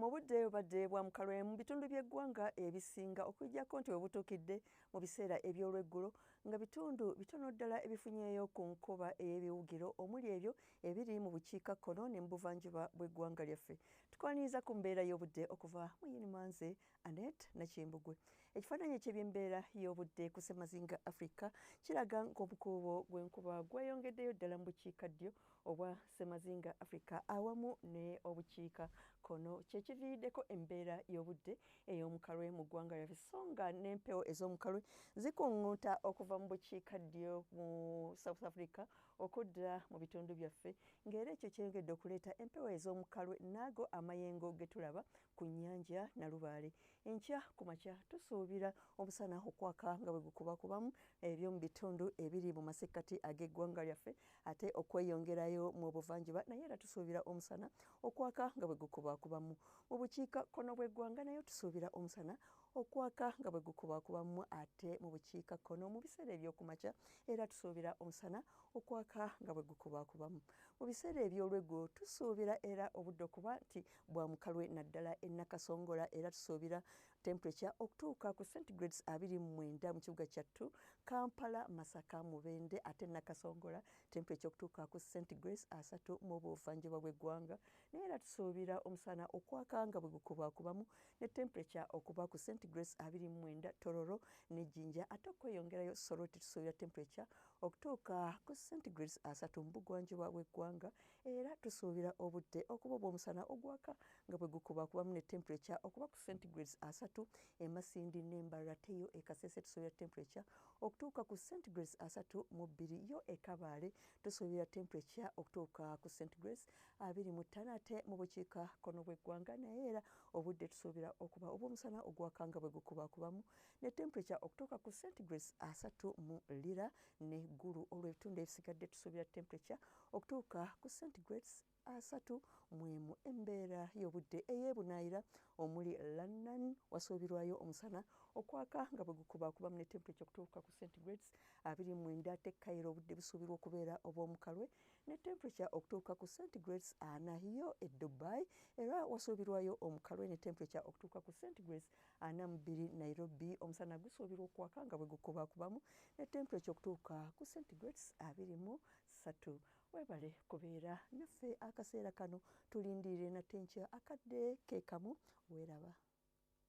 mu budde obadde bwa mukalwe mu bitundu by'eggwanga ebisinga okujjako nti we butuukidde mu biseera eby'olweggulo nga bitundu bitono ddala ebifunyeeyo ku nkuba ey'ebiwugiro omuli ebyo ebiri mu bukiikakkono ne mu buvanjuba bw'eggwanga lyaffe. Tukwaniriza ku mbeera y'obudde okuva mu Yinimanze Annette Nakimbugwe. Ekifaananyi eky'ebyembeera y'obudde ku Ssemazinga Africa kiraga ng'omukuubo gw'enkuba gweyongeddeyo ddala mu bukiikaddyo obwa Ssemazinga Africa awamu ne obukiikakkono kyekiviiriddeko embeera y'obudde ey'omukalwe mu ggwanga lyaffe so nga n'empewo ez'omukalwe zikuŋŋuuta okuva mu bukiikaddyo mu South Africa okudda mu bitundu byaffe ng'era ekyo kyeyongedde okuleeta empewo ez'omukalwe n'ago amayengo ge tulaba ku nnyanja Nalubaale. Enkya ku makya tusuubira omusana okwaka nga bwe gukubakubamu eby'omu bitundu ebiri mu masekkati ag'eggwanga lyaffe ate okweyongerayo mu buvanjuba naye era tusuubira omusana okwaka nga bwe gukubakubamu. Mu bukiikakkono bw'eggwanga nayo tusuubira omusana okwaka nga bwe gukubakubamu ate mu bukiikakkono mu biseera eby'oku makya era tusuubira omusana okwaka nga bwe gukubakubamu. Mu biseera eby'olweggulo tusuubira era obudde okuba nti bwa mukalwe naddala e Nakasongola era tusuubira temperature okutuuka ku centigrades 29 mu kibuga kyattu, Kampala, Masaka, Mubende ate Nakasongola temperature okutuuka ku centigrades 3 mu buvanjuba bw'eggwanga naye era tusuubira omusana okwaka nga bwe gukubakubamu ne temperature okuba ku centigrades 29 Tororo ne Jinja ate okweyongerayo Soroti tusuubira temperature okutuuka ku centigrades 3 mu bugwanjuba bw'eggwanga era tusuubira obudde okuba obw'omusana ogwaka nga bwe gukubakubamu ne temperature okuba ku centigrades 3 e Masindi n'Embarara teyo e Kasese tusuubira temperature okutuuka ku centigrades 32 yo e Kabaale tusuubira temperature okutuuka ku centigrades 25 ate mu bukiikakkono bw'eggwanga naye era obudde tusuubira okuba obw'omusana ogwaka nga bwe gukubakubamu ne temperature okutuuka ku centigrades 3 mu Lira ne Gulu olw'ebitundu ebisigadde tusuubira temperature okutuuka ku centigrades 3 mu embeera y'obudde ey'ebunaayira omuli London wasuubirwayo omusana okwaka nga bwe gukubakubamu ne temperature okutuuka ku centigrades 29 ate Cairo obudde busuubirwa okubeera obw'omukalwe ne temperature okutuuka ku centigrades 4 yo e Dubai era wasuubirwayo omukalwe ne temperature okutuuka ku centigrades 42 Nairobi omusana gusuubirwa okwaka nga bwe gukubakubamu ne temperature okutuuka ku centigrades 23. Webale kubeera naffe akaseera kano tulindirire nate nkya akadde ke kamu weeraba.